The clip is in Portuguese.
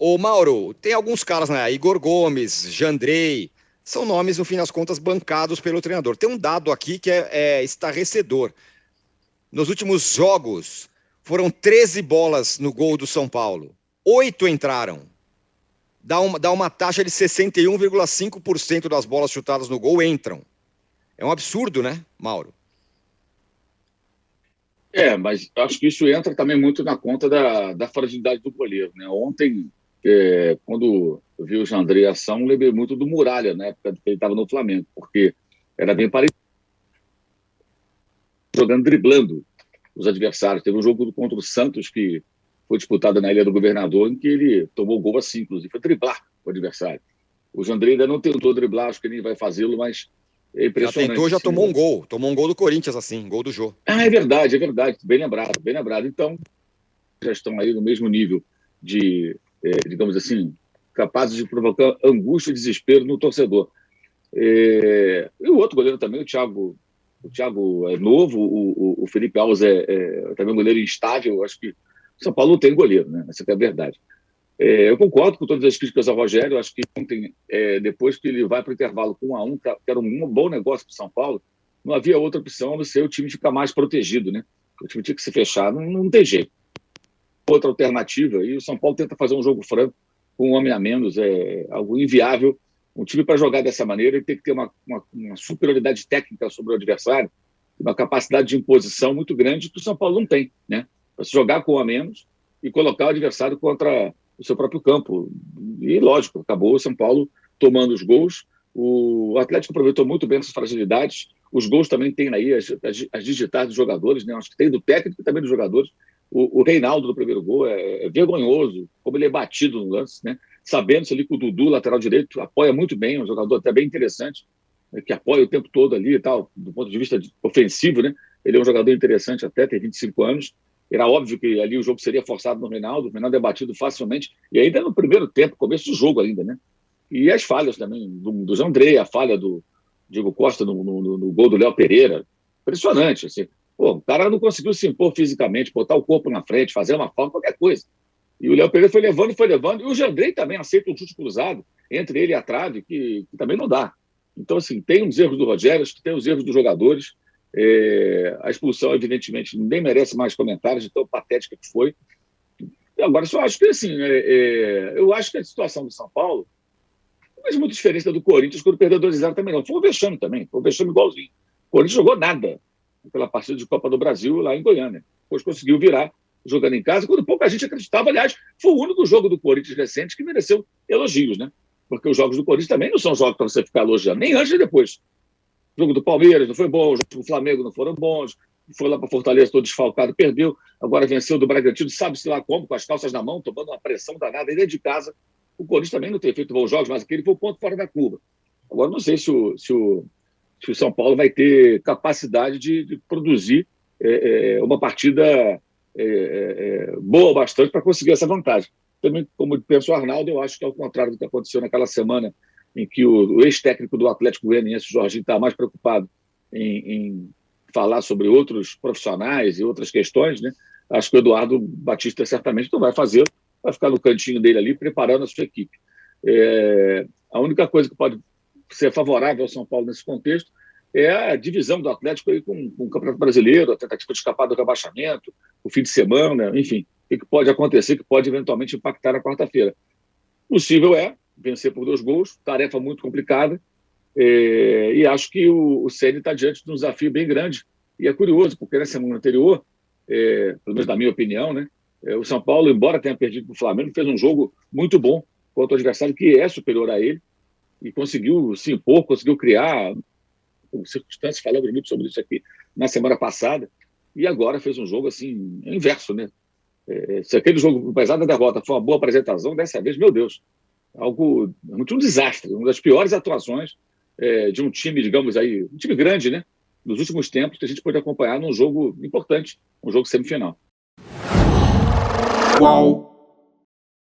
Ô Mauro, tem alguns caras, né? Igor Gomes, Jandrei, são nomes, no fim das contas, bancados pelo treinador. Tem um dado aqui que é estarrecedor. Nos últimos jogos, foram 13 bolas no gol do São Paulo. 8 entraram. Dá uma taxa de 61,5% das bolas chutadas no gol entram. É um absurdo, né, Mauro? Mas acho que isso entra também muito na conta da fragilidade do goleiro, né? Ontem, quando eu vi o Jandrei em ação, lembrei muito do Muralha, na época que ele estava no Flamengo, porque era bem parecido, jogando, driblando os adversários. Teve um jogo contra o Santos que foi disputado na Ilha do Governador, em que ele tomou gol assim, inclusive, foi driblar o adversário. O Jandrei ainda não tentou driblar, acho que ele vai fazê-lo, mas é Já tentou, impressionante. já Assim, tomou né? um gol. Tomou um gol do Corinthians, assim, gol do Jô. É verdade, é verdade. Bem lembrado, bem lembrado. Então, já estão aí no mesmo nível de, digamos assim, capazes de provocar angústia e desespero no torcedor. E o outro goleiro também, o Thiago é novo, o Felipe Alves é também um goleiro instável. Acho que o São Paulo não tem goleiro, né? Essa é a verdade. Eu concordo com todas as críticas ao Rogério. Acho que ontem, depois que ele vai para o intervalo com 1-1, que era um bom negócio para o São Paulo, não havia outra opção a não ser o time ficar mais protegido, né? O time tinha que se fechar, não tem jeito. Outra alternativa, e o São Paulo tenta fazer um jogo franco com um homem a menos, é algo inviável. Um time para jogar dessa maneira ele tem que ter uma superioridade técnica sobre o adversário, uma capacidade de imposição muito grande que o São Paulo não tem, né? Para se jogar com um a menos e colocar o adversário contra o seu próprio campo. E, lógico, acabou o São Paulo tomando os gols. O Atlético aproveitou muito bem essas fragilidades. Os gols também têm aí as digitais dos jogadores, né? Acho que tem do técnico e também dos jogadores. O Reinaldo, do primeiro gol, é vergonhoso, como ele é batido no lance, né? Sabendo-se ali que o Dudu, lateral direito, apoia muito bem, um jogador até bem interessante, né? Que apoia o tempo todo ali e tal, do ponto de vista ofensivo, né? Ele é um jogador interessante até, tem 25 anos. Era óbvio que ali o jogo seria forçado no Reinaldo, o Reinaldo é batido facilmente, e ainda no primeiro tempo, começo do jogo ainda, né? E as falhas também do Jandrei, a falha do Diego Costa no gol do Léo Pereira, impressionante, assim. Pô, o cara não conseguiu se impor fisicamente, botar o corpo na frente, fazer uma falta, qualquer coisa. E o Léo Pereira foi levando, e o Jandrei também aceita um chute cruzado entre ele e a trave, que também não dá. Então, assim, tem os erros do Rogério, tem os erros dos jogadores. A expulsão, evidentemente, ninguém merece mais comentários de tão patética que foi. E agora, só acho que, assim, eu acho que a situação do São Paulo não faz muita diferença do Corinthians quando perdeu 2-0 também, não. Foi um vexame também, foi um vexame igualzinho. O Corinthians jogou nada pela partida de Copa do Brasil lá em Goiânia. Depois conseguiu virar jogando em casa, quando pouca gente acreditava. Aliás, foi o único jogo do Corinthians recente que mereceu elogios, né? Porque os jogos do Corinthians também não são jogos para você ficar elogiando, nem antes nem depois. O jogo do Palmeiras não foi bom, o jogo do Flamengo não foram bons, foi lá para Fortaleza todo desfalcado, perdeu, agora venceu do Bragantino, sabe-se lá como, com as calças na mão, tomando uma pressão danada, e dentro de casa. O Corinthians também não tem feito bons jogos, mas aquele foi o ponto fora da curva. Agora, não sei se o São Paulo vai ter capacidade de produzir uma partida boa bastante para conseguir essa vantagem. Também, como pensou o Arnaldo, eu acho que, ao contrário do que aconteceu naquela semana em que o ex-técnico do Atlético Goianiense, Jorginho, está mais preocupado em falar sobre outros profissionais e outras questões, né? Acho que o Eduardo Batista certamente não vai fazer, vai ficar no cantinho dele ali, preparando a sua equipe. A única coisa que pode ser favorável ao São Paulo nesse contexto é a divisão do Atlético aí com o Campeonato Brasileiro, a tentativa de escapar do rebaixamento, o fim de semana, enfim, o que pode acontecer, que pode eventualmente impactar na quarta-feira. Possível vencer por 2 gols, tarefa muito complicada, e acho que o Ceni está diante de um desafio bem grande. E é curioso, porque na semana anterior, pelo menos na minha opinião, né, o São Paulo, embora tenha perdido para o Flamengo, fez um jogo muito bom contra o adversário que é superior a ele, e conseguiu se impor, conseguiu criar, com circunstâncias, falamos muito sobre isso aqui na semana passada, e agora fez um jogo assim, inverso, né? Se aquele jogo, apesar da derrota, foi uma boa apresentação, dessa vez, meu Deus, algo, muito um desastre, uma das piores atuações de um time, digamos aí, um time grande, né? Nos últimos tempos, que a gente pôde acompanhar num jogo importante, um jogo semifinal. Qual?